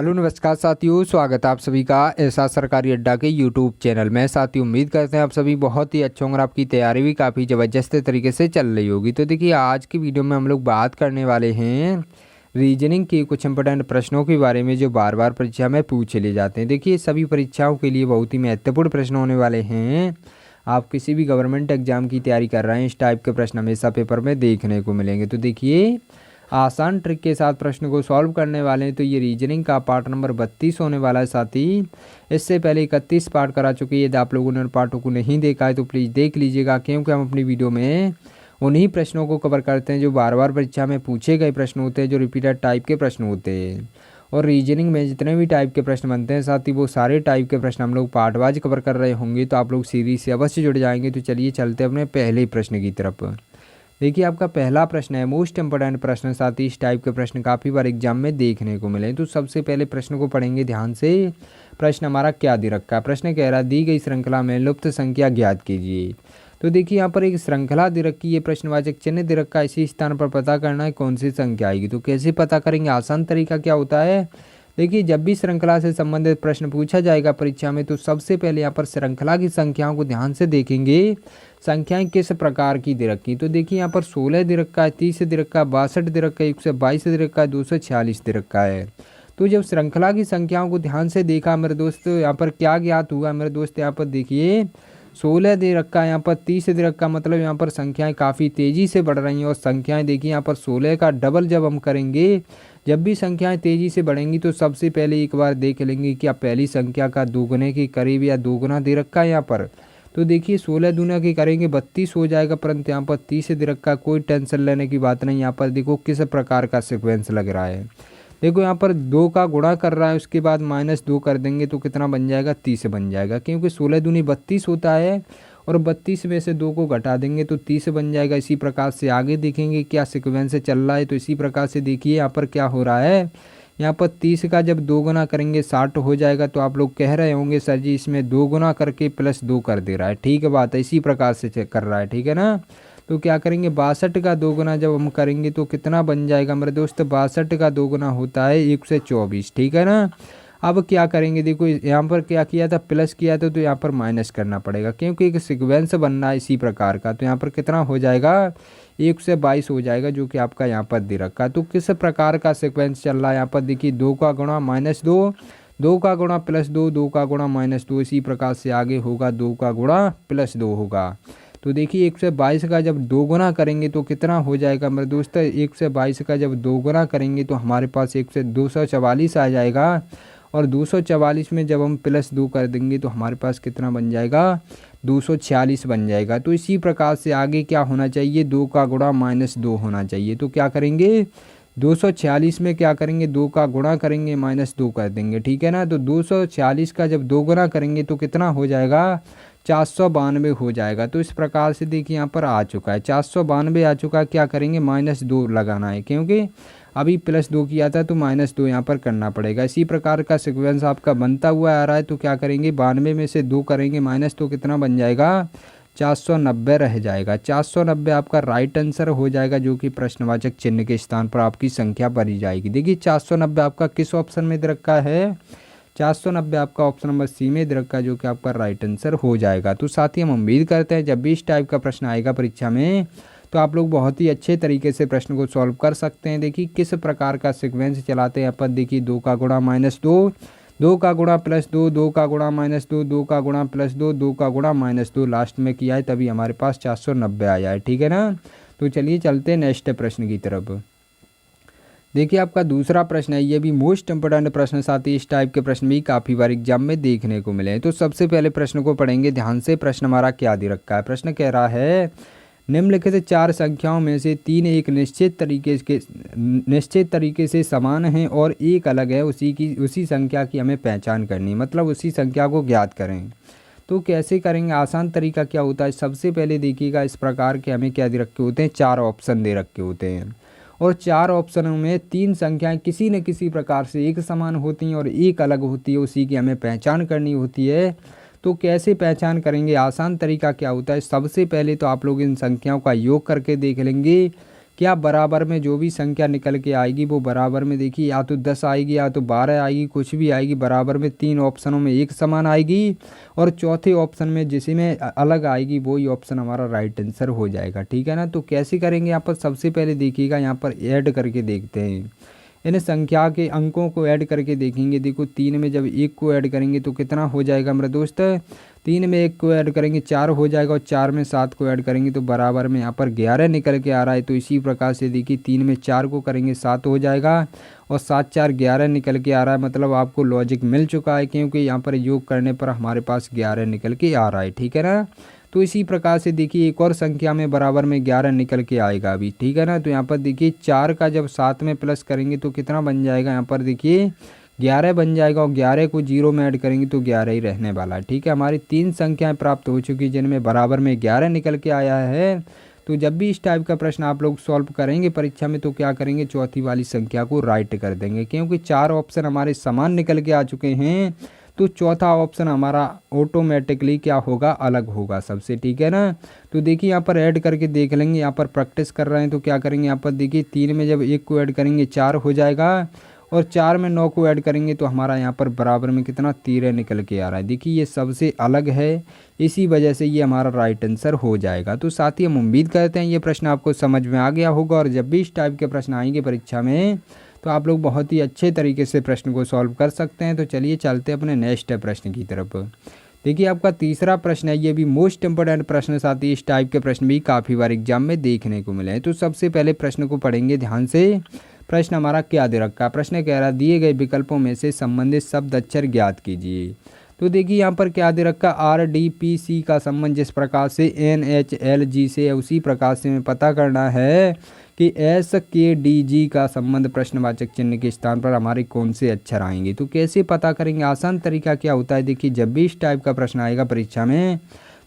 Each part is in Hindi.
हेलो नमस्कार साथियों, स्वागत है आप सभी का ऐसा सरकारी अड्डा के यूट्यूब चैनल में। साथियों, उम्मीद करते हैं आप सभी बहुत ही अच्छे होंगे और आपकी तैयारी भी काफ़ी ज़बरदस्त तरीके से चल रही होगी। तो देखिए, आज की वीडियो में हम लोग बात करने वाले हैं रीजनिंग के कुछ इंपॉर्टेंट प्रश्नों के बारे में जो बार बार परीक्षा में पूछे ले जाते हैं। देखिए, सभी परीक्षाओं के लिए बहुत ही महत्वपूर्ण प्रश्न होने वाले हैं। आप किसी भी गवर्नमेंट एग्जाम की तैयारी कर रहे हैं, इस टाइप के प्रश्न हमेशा पेपर में देखने को मिलेंगे। तो देखिए, आसान ट्रिक के साथ प्रश्न को सॉल्व करने वाले हैं। तो ये रीजनिंग का पार्ट नंबर 32 होने वाला है साथी। इससे पहले 31 पार्ट करा चुके हैं। यदि आप लोगों ने पार्टों को नहीं देखा है तो प्लीज़ देख लीजिएगा, क्योंकि हम अपनी वीडियो में उन्हीं प्रश्नों को कवर करते हैं जो बार बार परीक्षा में पूछे गए प्रश्न होते हैं, जो रिपीटेड टाइप के प्रश्न होते हैं। और रीजनिंग में जितने भी टाइप के प्रश्न बनते हैं साथ ही वो सारे टाइप के प्रश्न हम लोग पार्ट वाइज कवर कर रहे होंगे। तो आप लोग सीरीज से अवश्य जुड़ जाएंगे। तो चलिए चलते हैं अपने पहले प्रश्न की तरफ। देखिए, आपका पहला प्रश्न है मोस्ट इंपोर्टेंट प्रश्न। साथ ही इस टाइप के प्रश्न काफ़ी बार एग्जाम में देखने को मिले। तो सबसे पहले प्रश्न को पढ़ेंगे ध्यान से। प्रश्न हमारा क्या दे रखा है? प्रश्न कह रहा है दी गई श्रृंखला में लुप्त संख्या ज्ञात कीजिए। तो देखिए, यहाँ पर एक श्रृंखला दे रखी है, प्रश्नवाचक चिन्ह दे रखा है। इसी स्थान पर पता करना है कौन सी संख्या आएगी। तो कैसे पता करेंगे? आसान तरीका क्या होता है? देखिए, जब भी श्रृंखला से संबंधित प्रश्न पूछा जाएगा परीक्षा में, तो सबसे पहले यहाँ पर श्रृंखला की संख्याओं को ध्यान से देखेंगे। संख्याएं किस प्रकार की दे रखी। तो देखिए, यहाँ पर 16 दे रखा है, 30 दे रखा है, 62 दे रखा है, 122 दे रखा है, 246 दे रखा है। तो जब श्रृंखला की संख्याओं को ध्यान से देखा मेरे दोस्त, यहाँ पर क्या ज्ञात हुआ मेरे दोस्त? यहाँ पर देखिए 16 दे रखा है, यहाँ पर 30 दे रखा है, मतलब यहाँ पर संख्याएं काफ़ी तेज़ी से बढ़ रही हैं। और संख्याएं देखिए, यहाँ पर 16 का डबल जब हम करेंगे, जब भी संख्याएं तेज़ी से बढ़ेंगी तो सबसे पहले एक बार देख लेंगे कि पहली संख्या का दोगुने के करीब या दोगुना दे रखा है यहाँ पर। तो देखिए, 16 दूना की करेंगे 32 हो जाएगा, परंतु यहाँ पर 30 दे रखा, कोई टेंशन लेने की बात नहीं। यहाँ पर देखो किस प्रकार का सीक्वेंस लग रहा है। देखो, यहाँ पर 2 का गुणा कर रहा है, उसके बाद -2 कर देंगे तो कितना बन जाएगा? 30 बन जाएगा, क्योंकि 16 दूनी 32 होता है और 32 में से 2 को घटा देंगे तो 30 बन जाएगा। इसी प्रकार से आगे देखेंगे क्या सीक्वेंस चल रहा है। तो इसी प्रकार से देखिए, यहाँ पर क्या हो रहा है। यहाँ पर 30 का जब 2 गुना करेंगे 60 हो जाएगा। तो आप लोग कह रहे होंगे सर जी इसमें 2 गुना करके +2 कर दे रहा है। ठीक है बात है, इसी प्रकार से चेक कर रहा है, ठीक है ना। तो क्या करेंगे, 62 का 2 गुना जब हम करेंगे तो कितना बन जाएगा मेरे दोस्त? 62 का 2 गुना होता है 124, ठीक है ना। अब क्या करेंगे, देखो यहाँ पर क्या किया था, प्लस किया था, तो यहाँ पर माइनस करना पड़ेगा, क्योंकि एक सीक्वेंस बनना है इसी प्रकार का। तो यहाँ पर कितना हो जाएगा? 122 हो जाएगा, जो कि आपका यहाँ पर दे रखा है। तो किस प्रकार का सीक्वेंस चल रहा है यहाँ पर देखिए, 2 का गुणा -2, 2 का गुणा +2, 2 का गुणा -2, इसी प्रकार से आगे होगा 2 का गुणा +2 होगा। तो देखिए, 122 का जब 2 गुना करेंगे तो कितना हो जाएगा मेरे दोस्त? 122 का जब 2 गुना करेंगे तो हमारे पास 244 आ जाएगा। और 244 में जब हम +2 कर देंगे तो हमारे पास कितना बन जाएगा? 246 बन जाएगा। तो इसी प्रकार से आगे क्या होना चाहिए? 2 का गुणा -2 होना चाहिए। तो क्या करेंगे, 246 में क्या करेंगे, 2 का गुणा करेंगे -2 कर देंगे, ठीक है ना। तो 246 का जब 2 गुना करेंगे तो कितना हो जाएगा? 492 हो जाएगा। तो इस प्रकार से देखिए, यहाँ पर आ चुका है 492 आ चुका है। क्या करेंगे, -2 लगाना है, क्योंकि अभी +2 किया था तो -2 यहाँ पर करना पड़ेगा। इसी प्रकार का सीक्वेंस आपका बनता हुआ आ रहा है। तो क्या करेंगे, 92 में से 2 करेंगे -2, कितना बन जाएगा? 490 रह जाएगा। 490 आपका राइट आंसर हो जाएगा, जो कि प्रश्नवाचक चिन्ह के स्थान पर आपकी संख्या भरी जाएगी। देखिए, 490 आपका किस ऑप्शन में दे रखा है? 490 आपका ऑप्शन नंबर सी में दे रखा है, जो कि आपका राइट आंसर हो जाएगा। तो साथ ही हम उम्मीद करते हैं जब भी इस टाइप का प्रश्न आएगा परीक्षा में तो आप लोग बहुत ही अच्छे तरीके से प्रश्न को सॉल्व कर सकते हैं। देखिए, किस प्रकार का सीक्वेंस चलाते हैं यहाँ पर। देखिए, 2 का गुणा -2, 2 का गुणा +2, 2 का गुणा -2, 2 का गुणा +2, 2 का गुणा -2 लास्ट में किया है, तभी हमारे पास 490 आया है, ठीक है ना। तो चलिए चलते हैं नेक्स्ट प्रश्न की तरफ। देखिए, आपका दूसरा प्रश्न है, ये भी मोस्ट इंपोर्टेंट प्रश्न। साथ ही इस टाइप के प्रश्न भी काफ़ी बार एग्जाम में देखने को मिले हैं। तो सबसे पहले प्रश्न को पढ़ेंगे ध्यान से। प्रश्न हमारा क्या दे रखा है? प्रश्न कह रहा है निम्नलिखित 4 संख्याओं में से 3 एक निश्चित तरीके से समान हैं और एक अलग है। उसी संख्या की हमें पहचान करनी, मतलब उसी संख्या को ज्ञात करें। तो कैसे करेंगे? आसान तरीका क्या होता है, सबसे पहले देखिएगा इस प्रकार के हमें क्या दे रखे होते हैं, 4 ऑप्शन दे रखे होते हैं। और 4 ऑप्शनों में 3 संख्याएं किसी न किसी प्रकार से एक समान होती हैं और एक अलग होती है, उसी की हमें पहचान करनी होती है। तो कैसे पहचान करेंगे? आसान तरीका क्या होता है, सबसे पहले तो आप लोग इन संख्याओं का योग करके देख लेंगे क्या बराबर में जो भी संख्या निकल के आएगी वो बराबर में देखिए या तो 10 आएगी या तो 12 आएगी, कुछ भी आएगी बराबर में 3 ऑप्शनों में एक समान आएगी और चौथे ऑप्शन में जिसमें अलग आएगी वही ऑप्शन हमारा राइट आंसर हो जाएगा। ठीक है ना। तो कैसे करेंगे यहाँ पर, सबसे पहले देखिएगा यहाँ पर ऐड करके देखते हैं। इन संख्या के अंकों को ऐड करके देखेंगे। देखो 3 में जब 1 को ऐड करेंगे तो कितना हो जाएगा मेरे दोस्त, 3 में 1 को ऐड करेंगे 4 हो जाएगा और 4 में 7 को ऐड करेंगे तो बराबर में यहाँ पर 11 निकल के आ रहा है। तो इसी प्रकार से देखिए 3 में 4 को करेंगे 7 हो जाएगा और 7 4 11 निकल के आ रहा है। मतलब आपको लॉजिक मिल चुका है क्योंकि यहाँ पर योग करने पर हमारे पास 11 निकल के आ रहा है। ठीक है ना। तो इसी प्रकार से देखिए एक और संख्या में बराबर में 11 निकल के आएगा अभी। ठीक है ना। तो यहाँ पर देखिए 4 का जब 7 में प्लस करेंगे तो कितना बन जाएगा, यहाँ पर देखिए 11 बन जाएगा और 11 को 0 में ऐड करेंगे तो 11 ही रहने वाला है। ठीक है। हमारी 3 संख्याएं प्राप्त हो चुकी जिनमें बराबर में 11 निकल के आया है। तो जब भी इस टाइप का प्रश्न आप लोग सॉल्व करेंगे परीक्षा में तो क्या करेंगे, चौथी वाली संख्या को राइट कर देंगे क्योंकि 4 ऑप्शन हमारे समान निकल के आ चुके हैं। तो चौथा ऑप्शन हमारा ऑटोमेटिकली क्या होगा, अलग होगा सबसे। ठीक है ना। तो देखिए यहाँ पर ऐड करके देख लेंगे, यहाँ पर प्रैक्टिस कर रहे हैं तो क्या करेंगे, यहाँ पर देखिए 3 में जब 1 को ऐड करेंगे 4 हो जाएगा और 4 में 9 को ऐड करेंगे तो हमारा यहाँ पर बराबर में कितना 13 निकल के आ रहा है। देखिए ये सबसे अलग है, इसी वजह से ये हमारा राइट आंसर हो जाएगा। तो साथ ही हम उम्मीद करते हैं ये प्रश्न आपको समझ में आ गया होगा और जब भी इस टाइप के प्रश्न आएंगे परीक्षा में तो आप लोग बहुत ही अच्छे तरीके से प्रश्न को सॉल्व कर सकते हैं। तो चलिए चलते हैं अपने नेक्स्ट प्रश्न की तरफ। देखिए आपका तीसरा प्रश्न है, ये भी मोस्ट इंपोर्टेंट प्रश्न, साथ ही इस टाइप के प्रश्न भी काफ़ी बार एग्जाम में देखने को मिले हैं। तो सबसे पहले प्रश्न को पढ़ेंगे ध्यान से। प्रश्न हमारा क्या दे रखा है, प्रश्न कह रहा है दिए गए विकल्पों में से संबंधित शब्द अक्षर ज्ञात कीजिए। तो देखिए यहाँ पर क्या दे रखा, RDPC का संबंध जिस प्रकार से NHLG से है उसी प्रकार से हमें पता करना है कि SKDG का संबंध प्रश्नवाचक चिन्ह के स्थान पर हमारे कौन से अक्षर आएंगे। तो कैसे पता करेंगे, आसान तरीका क्या होता है, देखिए जब भी इस टाइप का प्रश्न आएगा परीक्षा में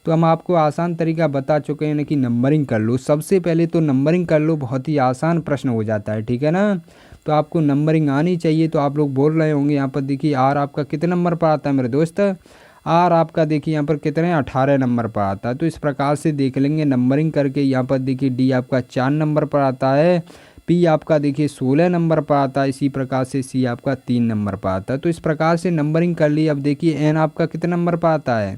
तो हम आपको आसान तरीका बता चुके हैं कि नंबरिंग कर लो। सबसे पहले तो नंबरिंग कर लो, बहुत ही आसान प्रश्न हो जाता है। ठीक है ना। तो आपको नंबरिंग आनी चाहिए। तो आप लोग बोल रहे होंगे यहाँ पर देखिए R आपका कितने नंबर पर आता है मेरे दोस्त, R आपका देखिए यहाँ पर कितने 18 नंबर पर आता है। तो इस प्रकार से देख लेंगे नंबरिंग करके। यहाँ पर देखिए D आपका 4 नंबर पर आता है, P आपका देखिए 16 नंबर पर आता है, इसी प्रकार से C आपका 3 नंबर पर आता है। तो इस प्रकार से नंबरिंग कर ली। अब देखिए N आपका कितने नंबर पर आता है,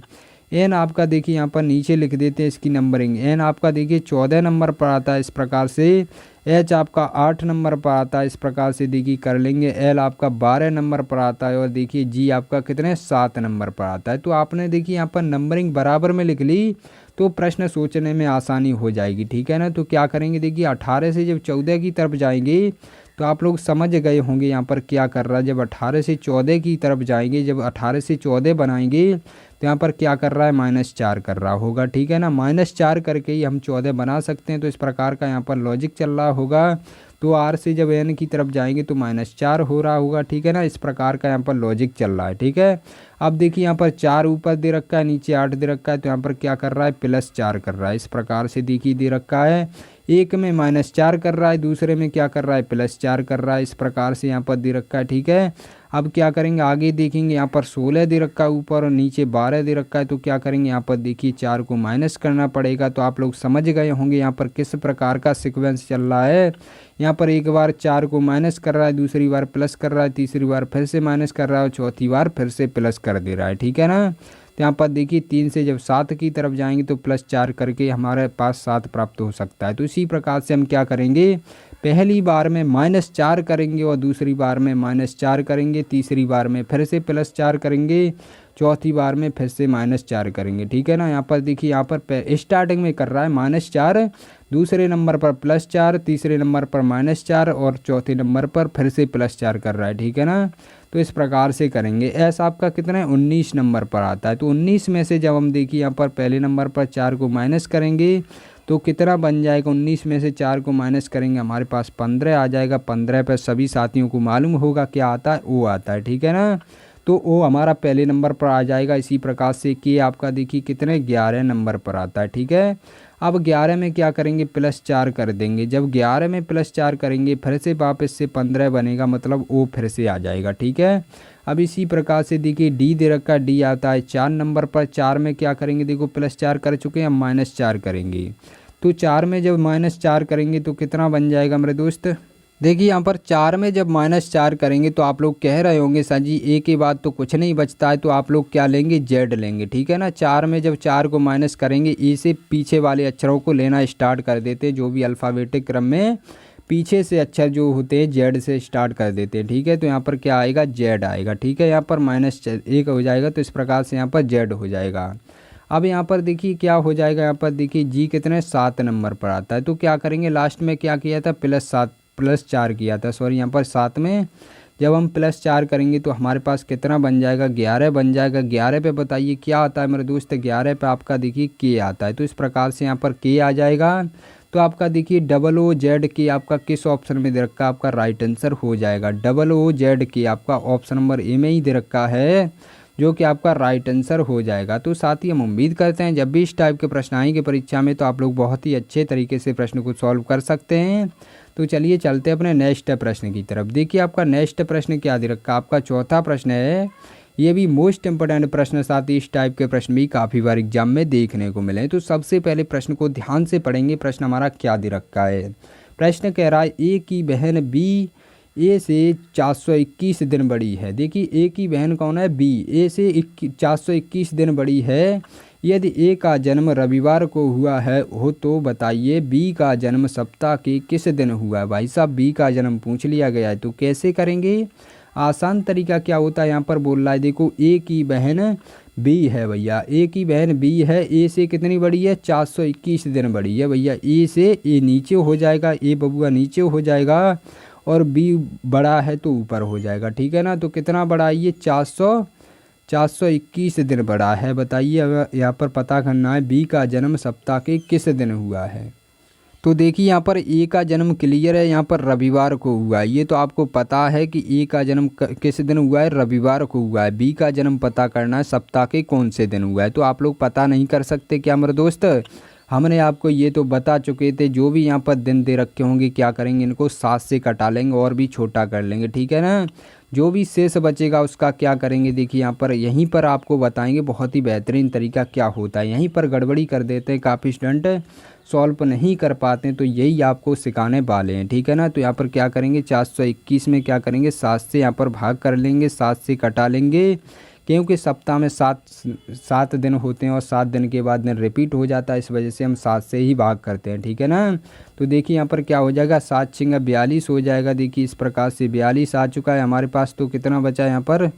N आपका देखिए यहाँ पर नीचे लिख देते हैं इसकी नंबरिंग। N आपका देखिए 14 नंबर पर आता है, इस प्रकार से H आपका 8 नंबर पर आता है, इस प्रकार से देखिए कर लेंगे। L आपका 12 नंबर पर आता है और देखिए G आपका कितने 7 नंबर पर आता है। तो आपने देखिए यहाँ पर नंबरिंग बराबर में लिख ली तो प्रश्न सोचने में आसानी हो जाएगी। ठीक है ना। तो क्या करेंगे, देखिए 18 से जब 14 की तरफ जाएंगे तो आप लोग समझ गए होंगे यहाँ पर क्या कर रहा है। जब 18 से 14 की तरफ जाएंगे, जब 18 से 14 बनाएंगे तो यहाँ पर क्या कर रहा है, -4 कर रहा होगा। ठीक है ना। -4 करके ही हम 14 बना सकते हैं। तो इस प्रकार का यहाँ पर लॉजिक चल रहा होगा। तो R से जब N की तरफ जाएंगे तो -4 हो रहा होगा। ठीक है ना। इस प्रकार का यहाँ पर लॉजिक चल रहा है। ठीक है। अब देखिए यहाँ पर 4 ऊपर दे रखा है, नीचे 8 दे रखा है, तो यहाँ पर क्या कर रहा है, +4 कर रहा है। इस प्रकार से देखिए दे रखा है, एक में -4 कर रहा है, दूसरे में क्या कर रहा है, +4 कर रहा है। इस प्रकार से यहाँ पर दे रखा है। ठीक है। अब क्या करेंगे, आगे देखेंगे यहाँ पर 16 दे रखा है ऊपर और नीचे 12 दे रखा है। तो क्या करेंगे, यहाँ पर देखिए 4 को माइनस करना पड़ेगा। तो आप लोग समझ गए होंगे यहाँ पर किस प्रकार का सीक्वेंस चल रहा है। यहाँ पर एक बार 4 को माइनस कर रहा है, दूसरी बार प्लस कर रहा है, तीसरी बार फिर से माइनस कर रहा है और चौथी बार फिर से प्लस कर दे रहा है। ठीक है ना। तो यहाँ पर देखिए 3 से जब 7 की तरफ जाएंगे तो +4 करके हमारे पास 7 प्राप्त हो सकता है। तो इसी प्रकार से हम क्या करेंगे, पहली बार में -4 करेंगे और दूसरी बार में -4 करेंगे, तीसरी बार में फिर से +4 करेंगे, चौथी बार में फिर से -4 करेंगे। ठीक है ना। यहाँ पर देखिए यहाँ पर स्टार्टिंग में कर रहा है -4, दूसरे नंबर पर +4, तीसरे नंबर पर -4 और चौथे नंबर पर फिर से +4 कर रहा है। ठीक है ना। तो इस प्रकार से करेंगे। एस आपका कितना है, 19 नंबर पर आता है। तो 19 में से जब हम देखिए यहाँ पर पहले नंबर पर 4 को माइनस करेंगे तो कितना बन जाएगा, 19 में से 4 को माइनस करेंगे हमारे पास 15 आ जाएगा। 15 पर सभी साथियों को मालूम होगा क्या आता है, O आता है। ठीक है ना। तो O हमारा पहले नंबर पर आ जाएगा। इसी प्रकार से K आपका देखिए कितने 11 नंबर पर आता है। ठीक है। अब 11 में क्या करेंगे, +4 कर देंगे। जब 11 में +4 करेंगे फिर से वापस से 15 बनेगा, मतलब O फिर से आ जाएगा। ठीक है। अब इसी प्रकार से देखिए D दे रखा, D आता है 4 नंबर पर। 4 में क्या करेंगे, देखो +4 कर चुके हैं, हम -4 करेंगे। तो 4 में जब -4 करेंगे तो कितना बन जाएगा मेरे दोस्त। देखिए यहाँ पर 4 में जब -4 करेंगे तो आप लोग कह रहे होंगे सर जी ए के बाद तो कुछ नहीं बचता है, तो आप लोग क्या लेंगे, जेड लेंगे, ठीक है ना। 4 में जब 4 को माइनस करेंगे ए से पीछे वाले अक्षरों को लेना स्टार्ट कर देते हैं, जो भी अल्फ़ाबेटिक क्रम में पीछे से अक्षर जो होते हैं जेड से स्टार्ट कर देते हैं, ठीक है। तो यहाँ पर क्या आएगा, जेड आएगा, ठीक है। यहाँ पर -1 हो जाएगा, तो इस प्रकार से यहाँ पर जेड हो जाएगा। अब यहाँ पर देखिए क्या हो जाएगा, यहाँ पर देखिए जी कितने 7 नंबर पर आता है, तो क्या करेंगे, लास्ट में क्या किया था, +4 किया था, सॉरी यहाँ पर 7 में जब हम +4 करेंगे तो हमारे पास कितना बन जाएगा, 11 बन जाएगा। 11 पे बताइए क्या आता है मेरे दोस्त, 11 पे आपका देखिए के आता है, तो इस प्रकार से यहाँ पर के आ जाएगा। तो आपका देखिए OOZ आपका किस ऑप्शन में दे रखा है, आपका राइट आंसर हो जाएगा। OOZ आपका ऑप्शन नंबर ए में ही दे रखा है, जो कि आपका राइट आंसर हो जाएगा। तो साथ ही हम उम्मीद करते हैं जब भी इस टाइप के प्रश्न आएंगे परीक्षा में तो आप लोग बहुत ही अच्छे तरीके से प्रश्न को सॉल्व कर सकते हैं। तो चलिए चलते हैं अपने नेक्स्ट प्रश्न की तरफ। देखिए आपका नेक्स्ट प्रश्न क्या दे रखा है, आपका चौथा प्रश्न है, ये भी मोस्ट इंपोर्टेंट प्रश्न, साथ ही इस टाइप के प्रश्न भी काफ़ी बार एग्जाम में देखने को मिले। तो सबसे पहले प्रश्न को ध्यान से पढ़ेंगे, प्रश्न हमारा क्या दे रखा है। प्रश्न कह रहा है ए की बहन बी ए से 421 दिन बड़ी है। देखिए ए की बहन कौन है, बी, ए से 421 दिन बड़ी है। यदि ए का जन्म रविवार को हुआ है हो तो बताइए बी का जन्म सप्ताह के किस दिन हुआ है। भाई साहब बी का जन्म पूछ लिया गया है, तो कैसे करेंगे, आसान तरीका क्या होता है, यहाँ पर बोल रहा है देखो ए की बहन बी है भैया, ए की बहन बी है, ए से कितनी बड़ी है, 421 दिन बड़ी है भैया। ए से ए नीचे हो जाएगा, ए बबुआ नीचे हो जाएगा, और बी बड़ा है तो ऊपर हो जाएगा, ठीक है ना। तो कितना बड़ा है ये, 421 दिन बड़ा है। बताइए अगर यहाँ पर पता करना है बी का जन्म सप्ताह के किस दिन हुआ है। तो देखिए यहाँ पर ए का जन्म क्लियर है, यहाँ पर रविवार को हुआ है, ये तो आपको पता है कि ए का जन्म किस दिन हुआ है, रविवार को हुआ है। बी का जन्म पता करना है सप्ताह के कौन से दिन हुआ है, तो आप लोग पता नहीं कर सकते क्या मेरे दोस्त, हमने आपको ये तो बता चुके थे। जो भी यहाँ पर दिन दे रखे होंगे क्या करेंगे, इनको 7 से कटा लेंगे और भी छोटा कर लेंगे, ठीक है ना। जो भी शेष बचेगा उसका क्या करेंगे, देखिए यहाँ पर यहीं पर आपको बताएंगे बहुत ही बेहतरीन तरीका क्या होता है। यहीं पर गड़बड़ी कर देते हैं काफ़ी स्टूडेंट, सॉल्व नहीं कर पाते हैं, तो यही आपको सिखाने वाले हैं, ठीक है ना। तो यहाँ पर क्या करेंगे, 421 में क्या करेंगे, 7 से यहाँ पर भाग कर लेंगे, 7 से कटा लेंगे, क्योंकि सप्ताह में 7 दिन होते हैं और 7 दिन के बाद दिन रिपीट हो जाता है, इस वजह से हम 7 से ही भाग करते हैं, ठीक है ना। तो देखिए यहाँ पर क्या हो जाएगा, 7 छिंगा 42 हो जाएगा। देखिए इस प्रकार से 42 आ चुका है हमारे पास। तो कितना बचा है यहाँ पर,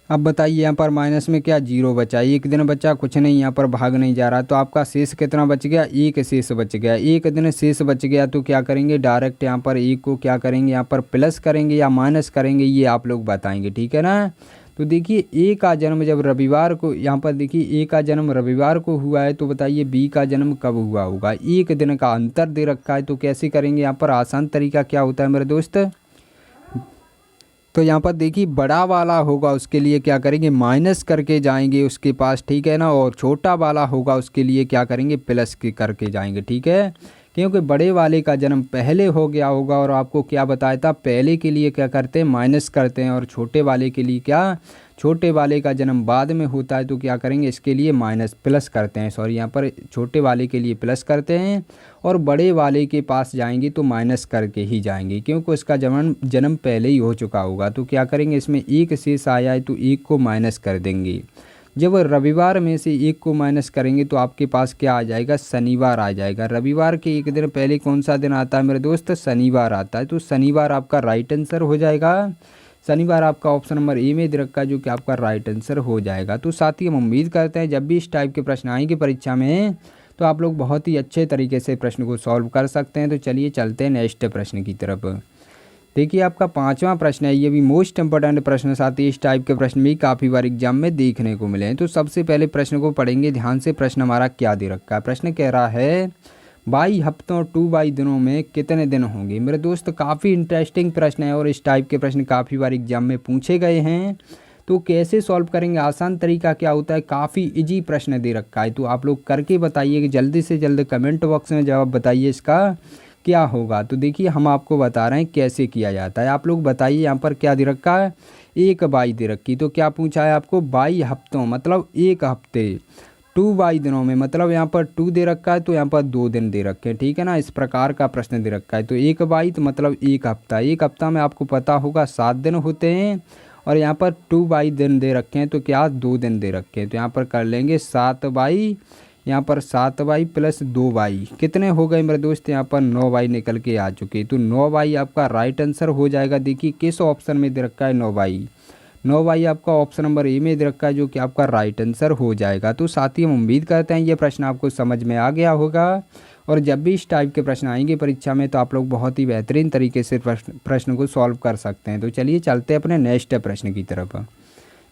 अब बताइए यहाँ पर माइनस में क्या 0 बचा, 1 दिन बचा, कुछ नहीं, यहाँ पर भाग नहीं जा रहा। तो आपका शेष कितना बच गया, 1 शेष बच गया। 1 दिन शेष बच गया, तो क्या करेंगे, डायरेक्ट यहाँ पर 1 को क्या करेंगे, यहाँ पर प्लस करेंगे या माइनस करेंगे, ये आप लोग बताएंगे, ठीक है ना। तो देखिए ए का जन्म जब रविवार को, यहाँ पर देखिए ए का जन्म रविवार को हुआ है, तो बताइए बी का जन्म कब हुआ होगा। 1 दिन का अंतर दे रखा है, तो कैसे करेंगे, यहाँ पर आसान तरीका क्या होता है मेरे दोस्त। तो यहाँ पर देखिए बड़ा वाला होगा उसके लिए क्या करेंगे, माइनस करके जाएंगे उसके पास, ठीक है ना। और छोटा वाला होगा उसके लिए क्या करेंगे, प्लस के करके जाएंगे, ठीक है। क्योंकि बड़े वाले का जन्म पहले हो गया होगा, और आपको क्या बताया था, पहले के लिए क्या करते हैं, माइनस करते हैं, और छोटे वाले के लिए क्या, छोटे वाले का जन्म बाद में होता है, तो क्या करेंगे, इसके लिए माइनस प्लस करते हैं, सॉरी यहाँ पर छोटे वाले के लिए प्लस करते हैं, और बड़े वाले के पास जाएंगे तो माइनस करके ही जाएंगे, क्योंकि उसका जन्म पहले ही हो चुका होगा। तो क्या करेंगे, इसमें 1 शेष आया है तो 1 को माइनस कर देंगे। जब रविवार में से 1 को माइनस करेंगे तो आपके पास क्या आ जाएगा, शनिवार आ जाएगा। रविवार के 1 दिन पहले कौन सा दिन आता है मेरे दोस्त, शनिवार आता है। तो शनिवार आपका राइट आंसर हो जाएगा। शनिवार आपका ऑप्शन नंबर ए में दे रखा है, जो कि आपका राइट आंसर हो जाएगा। तो साथ ही हम उम्मीद करते हैं जब भी इस टाइप के प्रश्न आएंगे परीक्षा में तो आप लोग बहुत ही अच्छे तरीके से प्रश्न को सॉल्व कर सकते हैं। तो चलिए चलते हैं नेक्स्ट प्रश्न की तरफ। देखिए आपका 5वां प्रश्न है, ये भी मोस्ट इंपोर्टेंट प्रश्न, साथ ही इस टाइप के प्रश्न भी काफ़ी बार एग्जाम में देखने को मिले हैं। तो सबसे पहले प्रश्न को पढ़ेंगे ध्यान से। प्रश्न हमारा क्या दे रखा है, प्रश्न कह रहा है 22 हफ्तों 2 दिनों में कितने दिन होंगे। मेरे दोस्त काफ़ी इंटरेस्टिंग प्रश्न है और इस टाइप के प्रश्न काफ़ी बार एग्जाम में पूछे गए हैं। तो कैसे सॉल्व करेंगे, आसान तरीका क्या होता है, काफ़ी इजी प्रश्न दे रखा है। तो आप लोग करके बताइए कि जल्दी से जल्द कमेंट बॉक्स में जवाब बताइए इसका क्या होगा। तो देखिए हम आपको बता रहे हैं कैसे किया जाता है। आप लोग बताइए यहाँ पर क्या दे रखा है, 1 22 दे रखी। तो क्या पूछा है आपको, 22 हफ्तों मतलब 1 हफ्ते, 2 दिनों में, मतलब यहाँ पर 2 दे रखा है तो यहाँ पर 2 दिन दे रखे हैं, ठीक है ना। इस प्रकार का प्रश्न दे रखा है तो 1 तो मतलब 1 हफ्ता, 1 हफ्ता में आपको पता होगा 7 दिन होते हैं, और यहाँ पर 2 दिन दे रखे हैं तो क्या 2 दिन दे रखे हैं, तो यहाँ पर कर लेंगे 7 यहाँ पर 7 प्लस 2 कितने हो गए मेरे दोस्त, यहाँ पर 9 निकल के आ चुके, तो 9 आपका राइट आंसर हो जाएगा। देखिए किस ऑप्शन में दे रखा है 9 आपका ऑप्शन नंबर ए में दे रखा है, जो कि आपका राइट आंसर हो जाएगा। तो साथ ही हम उम्मीद करते हैं ये प्रश्न आपको समझ में आ गया होगा, और जब भी इस टाइप के प्रश्न आएंगे परीक्षा में तो आप लोग बहुत ही बेहतरीन तरीके से प्रश्न को सॉल्व कर सकते हैं। तो चलिए चलते हैं अपने नेक्स्ट प्रश्न की तरफ।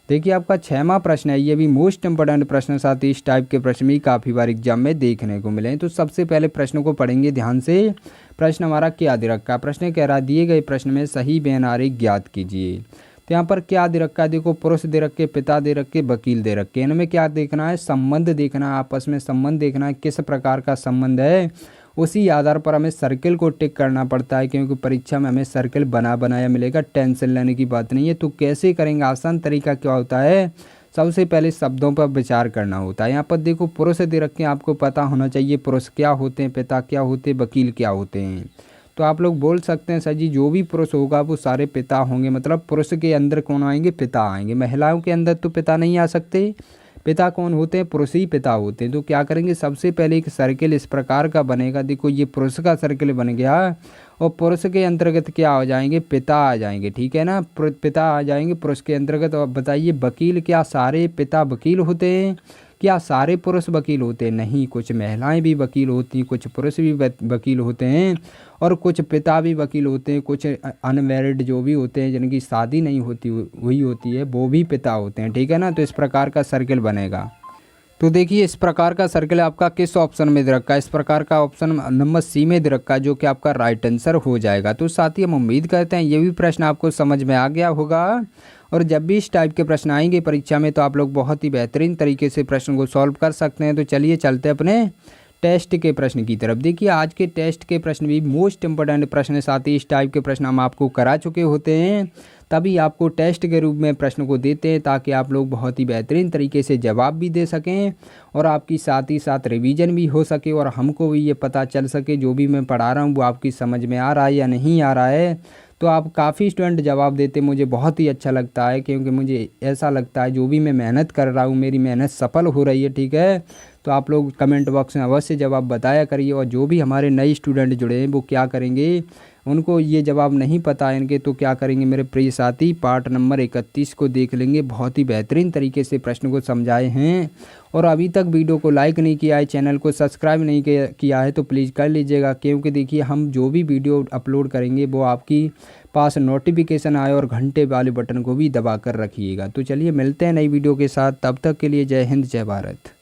देखिए आपका 6वां प्रश्न है, ये भी मोस्ट इंपोर्टेंट प्रश्न, साथ ही इस टाइप के प्रश्न भी काफ़ी बार एग्जाम में देखने को मिले हैं। तो सबसे पहले प्रश्न को पढ़ेंगे ध्यान से। प्रश्न हमारा क्या दे रखा है, प्रश्न कह रहा है दिए गए प्रश्न में सही बेनारे ज्ञात कीजिए। तो यहाँ पर क्या दे रखा है, देखो पुरुष दे रखे, पिता दे रखे, वकील दे रखे, इनमें क्या देखना है, संबंध देखना है, आपस में संबंध देखना है, किस प्रकार का संबंध है, उसी आधार पर हमें सर्किल को टिक करना पड़ता है, क्योंकि परीक्षा में हमें सर्किल बनाया मिलेगा, टेंशन लेने की बात नहीं है। तो कैसे करेंगे, आसान तरीका क्या होता है, सबसे पहले शब्दों पर विचार करना होता है। यहाँ पर देखो पुरुष दे रखे हैं, आपको पता होना चाहिए पुरुष क्या होते हैं, पिता क्या होते हैं, वकील क्या होते हैं। तो आप लोग बोल सकते हैं सर जी जो भी पुरुष होगा वो सारे पिता होंगे, मतलब पुरुष के अंदर कौन आएंगे, पिता आएंगे, महिलाओं के अंदर तो पिता नहीं आ सकते। पिता कौन होते हैं, पुरुष ही पिता होते हैं। तो क्या करेंगे, सबसे पहले एक सर्किल इस प्रकार का बनेगा, देखो ये पुरुष का सर्किल बन गया, और पुरुष के अंतर्गत क्या आ जाएंगे, पिता आ जाएंगे, ठीक है ना, पिता आ जाएंगे पुरुष के अंतर्गत। और बताइए वकील, क्या सारे पिता वकील होते हैं, क्या सारे पुरुष वकील होते हैं, नहीं, कुछ महिलाएं भी वकील होती हैं, कुछ पुरुष भी वकील होते हैं, और कुछ पिता भी वकील होते हैं, कुछ अनमैरिड जो भी होते हैं जिनकी शादी नहीं होती हुई होती है वो भी पिता होते हैं, ठीक है ना। तो इस प्रकार का सर्किल बनेगा। तो देखिए इस प्रकार का सर्किल आपका किस ऑप्शन में दे रखा है, इस प्रकार का ऑप्शन नंबर सी में दे रखा है, जो कि आपका राइट आंसर हो जाएगा। तो साथ ही हम उम्मीद करते हैं ये भी प्रश्न आपको समझ में आ गया होगा, और जब भी इस टाइप के प्रश्न आएंगे परीक्षा में तो आप लोग बहुत ही बेहतरीन तरीके से प्रश्न को सॉल्व कर सकते हैं। तो चलिए चलते हैं अपने टेस्ट के प्रश्न की तरफ। देखिए आज के टेस्ट के प्रश्न भी मोस्ट इंपोर्टेंट प्रश्न है, साथ ही इस टाइप के प्रश्न हम आपको करा चुके होते हैं, तभी आपको टेस्ट के रूप में प्रश्न को देते हैं, ताकि आप लोग बहुत ही बेहतरीन तरीके से जवाब भी दे सकें, और आपकी साथ ही साथ रिवीजन भी हो सके, और हमको भी ये पता चल सके जो भी मैं पढ़ा रहा हूँ वो आपकी समझ में आ रहा है या नहीं आ रहा है। तो आप काफ़ी स्टूडेंट जवाब देते, मुझे बहुत ही अच्छा लगता है, क्योंकि मुझे ऐसा लगता है जो भी मैं मेहनत कर रहा हूँ मेरी मेहनत सफल हो रही है, ठीक है। तो आप लोग कमेंट बॉक्स में अवश्य जवाब बताया करिए, और जो भी हमारे नए स्टूडेंट जुड़े हैं वो क्या करेंगे, उनको ये जवाब नहीं पता है इनके, तो क्या करेंगे मेरे प्रिय साथी, पार्ट नंबर 31 को देख लेंगे, बहुत ही बेहतरीन तरीके से प्रश्न को समझाए हैं। और अभी तक वीडियो को लाइक नहीं किया है, चैनल को सब्सक्राइब नहीं किया है तो प्लीज़ कर लीजिएगा, क्योंकि देखिए हम जो भी वीडियो अपलोड करेंगे वो आपकी पास नोटिफिकेशन आए, और घंटे वाले बटन को भी दबा कर रखिएगा। तो चलिए मिलते हैं नई वीडियो के साथ, तब तक के लिए जय हिंद जय भारत।